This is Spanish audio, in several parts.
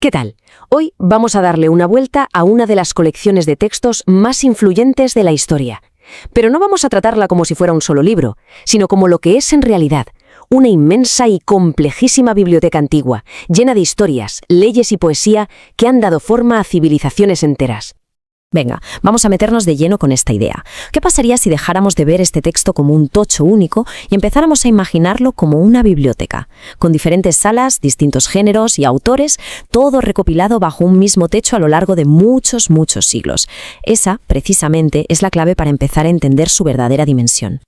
¿Qué tal? Hoy vamos a darle una vuelta a una de las colecciones de textos más influyentes de la historia. Pero no vamos a tratarla como si fuera un solo libro, sino como lo que es en realidad, una inmensa y complejísima biblioteca antigua, llena de historias, leyes y poesía que han dado forma a civilizaciones enteras. Venga, vamos a meternos de lleno con esta idea. ¿Qué pasaría si dejáramos de ver este texto como un tocho único y empezáramos a imaginarlo como una biblioteca, con diferentes salas, distintos géneros y autores, todo recopilado bajo un mismo techo a lo largo de muchos siglos? Esa, precisamente, es la clave para empezar a entender su verdadera dimensión.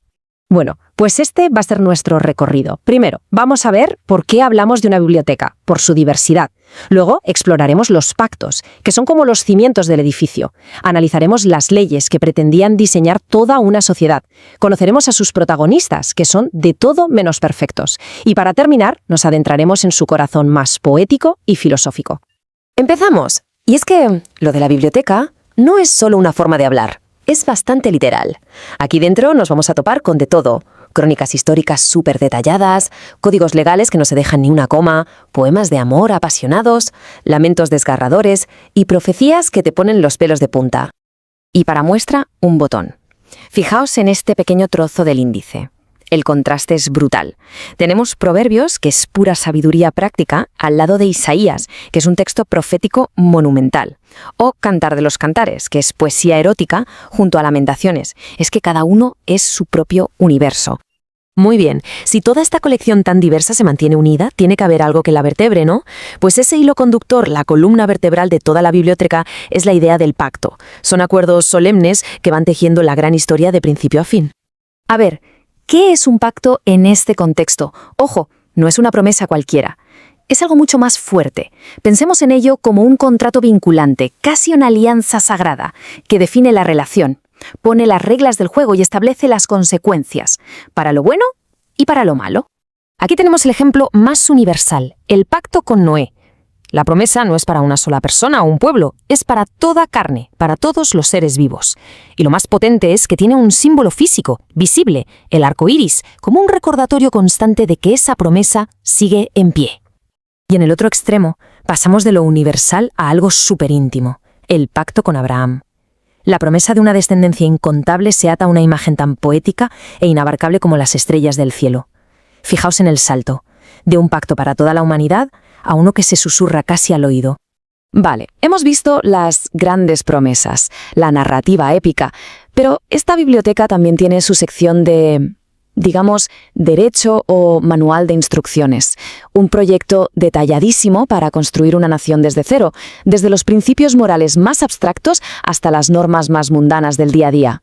Bueno, pues este va a ser nuestro recorrido. Primero, vamos a ver por qué hablamos de una biblioteca, por su diversidad. Luego, exploraremos los pactos, que son como los cimientos del edificio. Analizaremos las leyes que pretendían diseñar toda una sociedad. Conoceremos a sus protagonistas, que son de todo menos perfectos. Y para terminar, nos adentraremos en su corazón más poético y filosófico. ¡Empezamos! Y es que lo de la biblioteca no es solo una forma de hablar. Es bastante literal. Aquí dentro nos vamos a topar con de todo. Crónicas históricas súper detalladas, códigos legales que no se dejan ni una coma, poemas de amor apasionados, lamentos desgarradores y profecías que te ponen los pelos de punta. Y para muestra, un botón. Fijaos en este pequeño trozo del índice. El contraste es brutal. Tenemos Proverbios, que es pura sabiduría práctica, al lado de Isaías, que es un texto profético monumental. O Cantar de los Cantares, que es poesía erótica, junto a Lamentaciones. Es que cada uno es su propio universo. Muy bien, si toda esta colección tan diversa se mantiene unida, tiene que haber algo que la vertebre, ¿no? Pues ese hilo conductor, la columna vertebral de toda la biblioteca, es la idea del pacto. Son acuerdos solemnes que van tejiendo la gran historia de principio a fin. A ver, ¿qué es un pacto en este contexto? Ojo, no es una promesa cualquiera. Es algo mucho más fuerte. Pensemos en ello como un contrato vinculante, casi una alianza sagrada, que define la relación, pone las reglas del juego y establece las consecuencias, para lo bueno y para lo malo. Aquí tenemos el ejemplo más universal, el pacto con Noé. La promesa no es para una sola persona o un pueblo, es para toda carne, para todos los seres vivos. Y lo más potente es que tiene un símbolo físico, visible, el arco iris, como un recordatorio constante de que esa promesa sigue en pie. Y en el otro extremo, pasamos de lo universal a algo súper íntimo, el pacto con Abraham. La promesa de una descendencia incontable se ata a una imagen tan poética e inabarcable como las estrellas del cielo. Fijaos en el salto, de un pacto para toda la humanidad a uno que se susurra casi al oído. Vale, hemos visto las grandes promesas, la narrativa épica, pero esta biblioteca también tiene su sección de, digamos, derecho o manual de instrucciones. Un proyecto detalladísimo para construir una nación desde cero, desde los principios morales más abstractos hasta las normas más mundanas del día a día.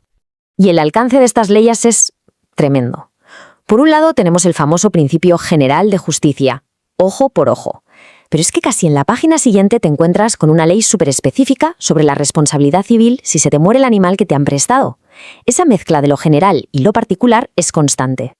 Y el alcance de estas leyes es tremendo. Por un lado tenemos el famoso principio general de justicia, ojo por ojo. Pero es que casi en la página siguiente te encuentras con una ley súper específica sobre la responsabilidad civil si se te muere el animal que te han prestado. Esa mezcla de lo general y lo particular es constante.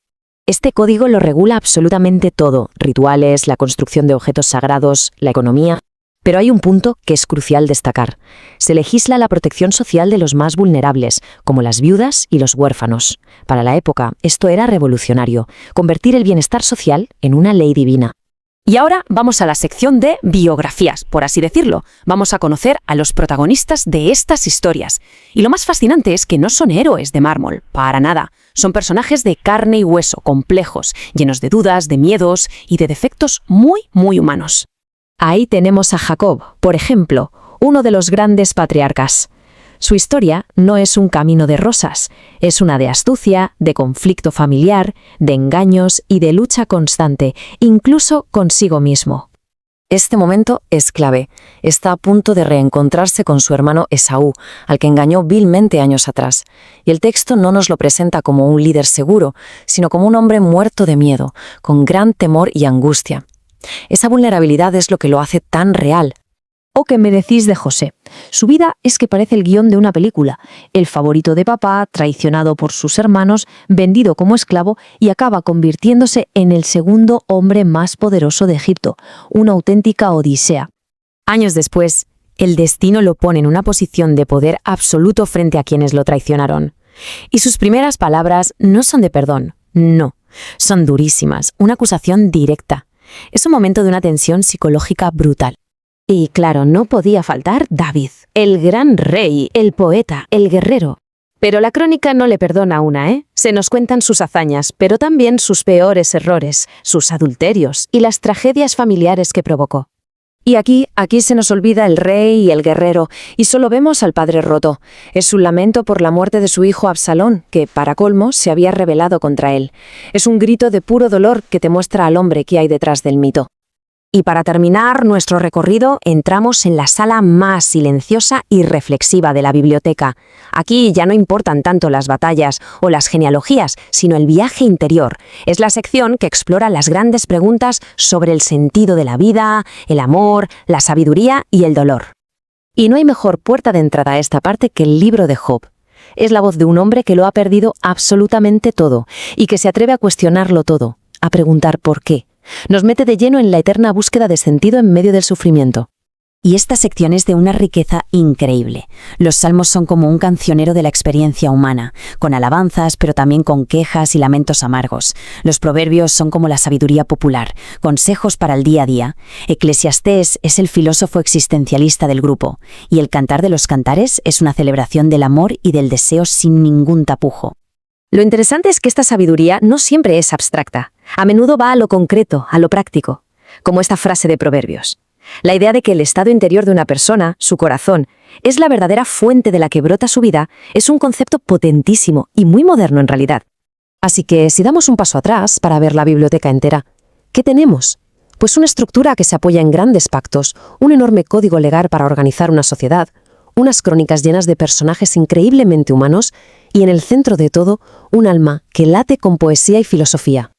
Este código lo regula absolutamente todo, rituales, la construcción de objetos sagrados, la economía. Pero hay un punto que es crucial destacar. Se legisla la protección social de los más vulnerables, como las viudas y los huérfanos. Para la época, esto era revolucionario, convertir el bienestar social en una ley divina. Y ahora vamos a la sección de biografías, por así decirlo. Vamos a conocer a los protagonistas de estas historias. Y lo más fascinante es que no son héroes de mármol, para nada. Son personajes de carne y hueso, complejos, llenos de dudas, de miedos y de defectos muy humanos. Ahí tenemos a Jacob, por ejemplo, uno de los grandes patriarcas. Su historia no es un camino de rosas, es una de astucia, de conflicto familiar, de engaños y de lucha constante, incluso consigo mismo. Este momento es clave. Está a punto de reencontrarse con su hermano Esaú, al que engañó vilmente años atrás. Y el texto no nos lo presenta como un líder seguro, sino como un hombre muerto de miedo, con gran temor y angustia. Esa vulnerabilidad es lo que lo hace tan real. ¿O qué me decís de José? Su vida es que parece el guión de una película. El favorito de papá, traicionado por sus hermanos, vendido como esclavo y acaba convirtiéndose en el segundo hombre más poderoso de Egipto. Una auténtica odisea. Años después, el destino lo pone en una posición de poder absoluto frente a quienes lo traicionaron. Y sus primeras palabras no son de perdón, no. Son durísimas, una acusación directa. Es un momento de una tensión psicológica brutal. Y claro, no podía faltar David, el gran rey, el poeta, el guerrero. Pero la crónica no le perdona una, ¿eh? Se nos cuentan sus hazañas, pero también sus peores errores, sus adulterios y las tragedias familiares que provocó. Y aquí se nos olvida el rey y el guerrero, y solo vemos al padre roto. Es un lamento por la muerte de su hijo Absalón, que, para colmo, se había rebelado contra él. Es un grito de puro dolor que te muestra al hombre que hay detrás del mito. Y para terminar nuestro recorrido, entramos en la sala más silenciosa y reflexiva de la biblioteca. Aquí ya no importan tanto las batallas o las genealogías, sino el viaje interior. Es la sección que explora las grandes preguntas sobre el sentido de la vida, el amor, la sabiduría y el dolor. Y no hay mejor puerta de entrada a esta parte que el libro de Job. Es la voz de un hombre que lo ha perdido absolutamente todo y que se atreve a cuestionarlo todo, a preguntar por qué. Nos mete de lleno en la eterna búsqueda de sentido en medio del sufrimiento. Y esta sección es de una riqueza increíble. Los salmos son como un cancionero de la experiencia humana, con alabanzas, pero también con quejas y lamentos amargos. Los proverbios son como la sabiduría popular, consejos para el día a día. Eclesiastés es el filósofo existencialista del grupo, y el Cantar de los Cantares es una celebración del amor y del deseo sin ningún tapujo. Lo interesante es que esta sabiduría no siempre es abstracta. A menudo va a lo concreto, a lo práctico, como esta frase de Proverbios. La idea de que el estado interior de una persona, su corazón, es la verdadera fuente de la que brota su vida, es un concepto potentísimo y muy moderno en realidad. Así que si damos un paso atrás para ver la biblioteca entera, ¿qué tenemos? Pues una estructura que se apoya en grandes pactos, un enorme código legal para organizar una sociedad, unas crónicas llenas de personajes increíblemente humanos y en el centro de todo, un alma que late con poesía y filosofía.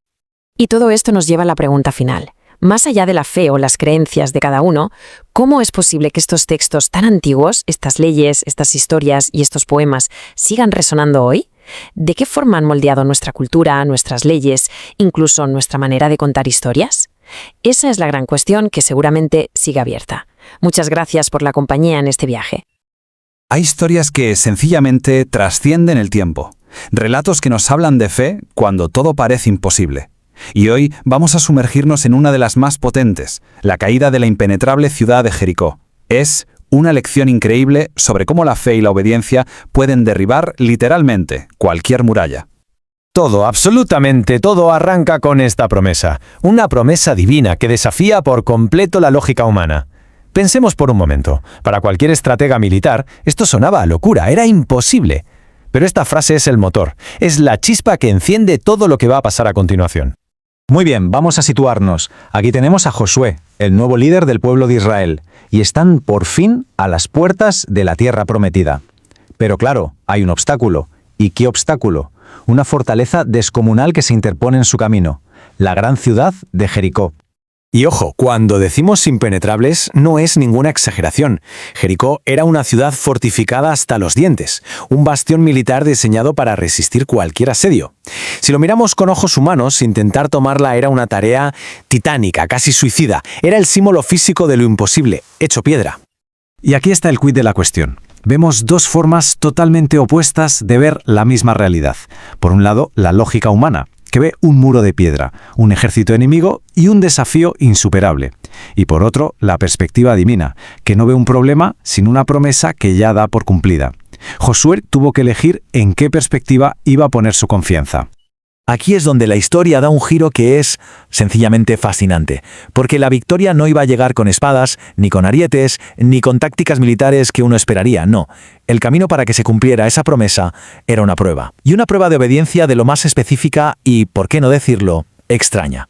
Y todo esto nos lleva a la pregunta final. Más allá de la fe o las creencias de cada uno, ¿cómo es posible que estos textos tan antiguos, estas leyes, estas historias y estos poemas sigan resonando hoy? ¿De qué forma han moldeado nuestra cultura, nuestras leyes, incluso nuestra manera de contar historias? Esa es la gran cuestión que seguramente sigue abierta. Muchas gracias por la compañía en este viaje. Hay historias que sencillamente trascienden el tiempo. Relatos que nos hablan de fe cuando todo parece imposible. Y hoy vamos a sumergirnos en una de las más potentes, la caída de la impenetrable ciudad de Jericó. Es una lección increíble sobre cómo la fe y la obediencia pueden derribar literalmente cualquier muralla. Todo, absolutamente todo arranca con esta promesa. Una promesa divina que desafía por completo la lógica humana. Pensemos por un momento. Para cualquier estratega militar, esto sonaba a locura, era imposible. Pero esta frase es el motor, es la chispa que enciende todo lo que va a pasar a continuación. Muy bien, vamos a situarnos. Aquí tenemos a Josué, el nuevo líder del pueblo de Israel, y están por fin a las puertas de la tierra prometida. Pero claro, hay un obstáculo. ¿Y qué obstáculo? Una fortaleza descomunal que se interpone en su camino, la gran ciudad de Jericó. Y ojo, cuando decimos impenetrables no es ninguna exageración. Jericó era una ciudad fortificada hasta los dientes, un bastión militar diseñado para resistir cualquier asedio. Si lo miramos con ojos humanos, intentar tomarla era una tarea titánica, casi suicida. Era el símbolo físico de lo imposible, hecho piedra. Y aquí está el quid de la cuestión. Vemos dos formas totalmente opuestas de ver la misma realidad. Por un lado, la lógica humana, que ve un muro de piedra, un ejército enemigo y un desafío insuperable. Y por otro, la perspectiva divina, que no ve un problema sin una promesa que ya da por cumplida. Josué tuvo que elegir en qué perspectiva iba a poner su confianza. Aquí es donde la historia da un giro que es sencillamente fascinante, porque la victoria no iba a llegar con espadas, ni con arietes, ni con tácticas militares que uno esperaría, no. El camino para que se cumpliera esa promesa era una prueba, y una prueba de obediencia de lo más específica y, por qué no decirlo, extraña.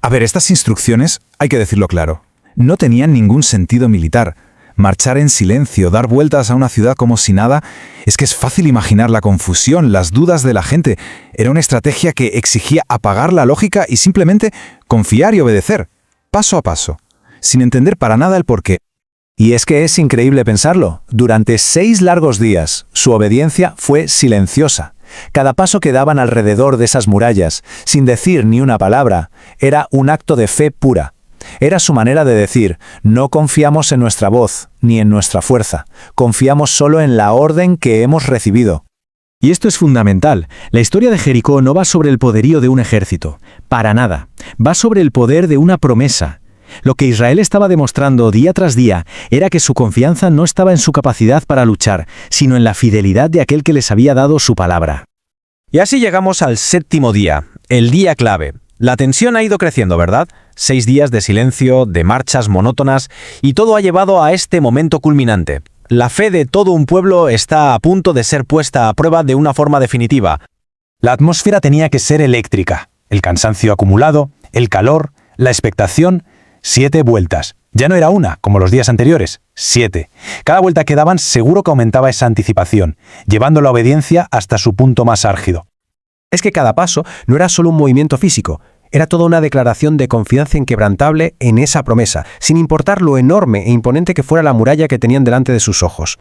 A ver, estas instrucciones, hay que decirlo claro, no tenían ningún sentido militar. Marchar en silencio, dar vueltas a una ciudad como si nada, es que es fácil imaginar la confusión, las dudas de la gente. Era una estrategia que exigía apagar la lógica y simplemente confiar y obedecer, paso a paso, sin entender para nada el porqué. Y es que es increíble pensarlo. Durante 6 largos días, su obediencia fue silenciosa. Cada paso que daban alrededor de esas murallas, sin decir ni una palabra, era un acto de fe pura. Era su manera de decir, no confiamos en nuestra voz, ni en nuestra fuerza, confiamos solo en la orden que hemos recibido. Y esto es fundamental. La historia de Jericó no va sobre el poderío de un ejército, para nada. Va sobre el poder de una promesa. Lo que Israel estaba demostrando día tras día era que su confianza no estaba en su capacidad para luchar, sino en la fidelidad de aquel que les había dado su palabra. Y así llegamos al 7º día, el día clave. La tensión ha ido creciendo, ¿verdad? 6 días de silencio, de marchas monótonas, y todo ha llevado a este momento culminante. La fe de todo un pueblo está a punto de ser puesta a prueba de una forma definitiva. La atmósfera tenía que ser eléctrica. El cansancio acumulado, el calor, la expectación. 7 vueltas. Ya no era una, como los días anteriores. 7. Cada vuelta que daban seguro que aumentaba esa anticipación, llevando la obediencia hasta su punto más álgido. Es que cada paso no era solo un movimiento físico, era toda una declaración de confianza inquebrantable en esa promesa, sin importar lo enorme e imponente que fuera la muralla que tenían delante de sus ojos.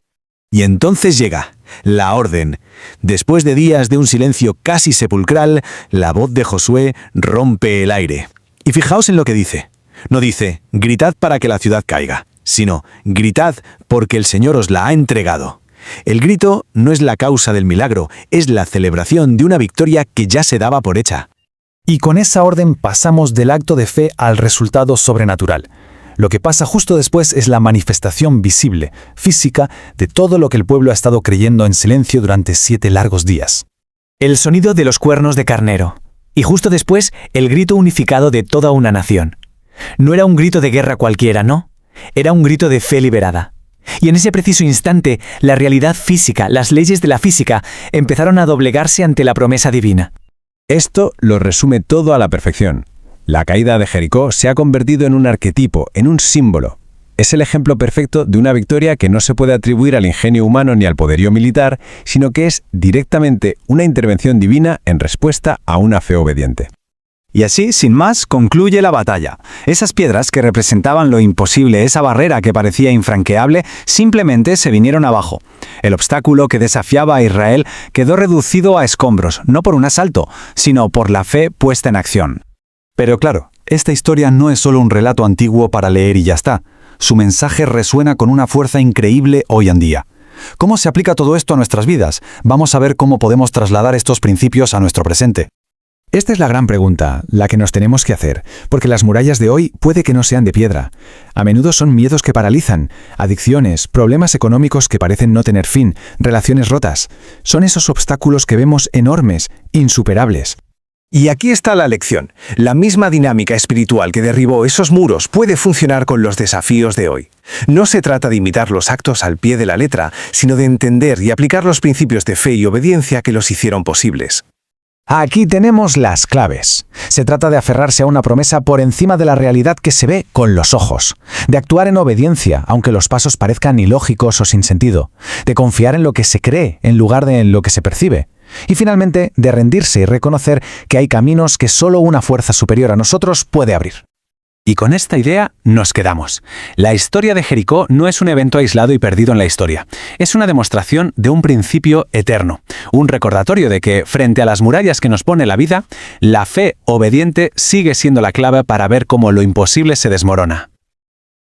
Y entonces llega la orden. Después de días de un silencio casi sepulcral, la voz de Josué rompe el aire. Y fijaos en lo que dice. No dice, gritad para que la ciudad caiga, sino, gritad porque el Señor os la ha entregado. El grito no es la causa del milagro, es la celebración de una victoria que ya se daba por hecha. Y con esa orden pasamos del acto de fe al resultado sobrenatural. Lo que pasa justo después es la manifestación visible, física, de todo lo que el pueblo ha estado creyendo en silencio durante 7 largos días. El sonido de los cuernos de carnero. Y justo después, el grito unificado de toda una nación. No era un grito de guerra cualquiera, ¿no? Era un grito de fe liberada. Y en ese preciso instante, la realidad física, las leyes de la física, empezaron a doblegarse ante la promesa divina. Esto lo resume todo a la perfección. La caída de Jericó se ha convertido en un arquetipo, en un símbolo. Es el ejemplo perfecto de una victoria que no se puede atribuir al ingenio humano ni al poderío militar, sino que es directamente una intervención divina en respuesta a una fe obediente. Y así, sin más, concluye la batalla. Esas piedras que representaban lo imposible, esa barrera que parecía infranqueable, simplemente se vinieron abajo. El obstáculo que desafiaba a Israel quedó reducido a escombros, no por un asalto, sino por la fe puesta en acción. Pero claro, esta historia no es solo un relato antiguo para leer y ya está. Su mensaje resuena con una fuerza increíble hoy en día. ¿Cómo se aplica todo esto a nuestras vidas? Vamos a ver cómo podemos trasladar estos principios a nuestro presente. Esta es la gran pregunta, la que nos tenemos que hacer, porque las murallas de hoy puede que no sean de piedra. A menudo son miedos que paralizan, adicciones, problemas económicos que parecen no tener fin, relaciones rotas. Son esos obstáculos que vemos enormes, insuperables. Y aquí está la lección. La misma dinámica espiritual que derribó esos muros puede funcionar con los desafíos de hoy. No se trata de imitar los actos al pie de la letra, sino de entender y aplicar los principios de fe y obediencia que los hicieron posibles. Aquí tenemos las claves. Se trata de aferrarse a una promesa por encima de la realidad que se ve con los ojos, de actuar en obediencia, aunque los pasos parezcan ilógicos o sin sentido, de confiar en lo que se cree en lugar de en lo que se percibe, y finalmente de rendirse y reconocer que hay caminos que solo una fuerza superior a nosotros puede abrir. Y con esta idea nos quedamos. La historia de Jericó no es un evento aislado y perdido en la historia. Es una demostración de un principio eterno. Un recordatorio de que, frente a las murallas que nos pone la vida, la fe obediente sigue siendo la clave para ver cómo lo imposible se desmorona.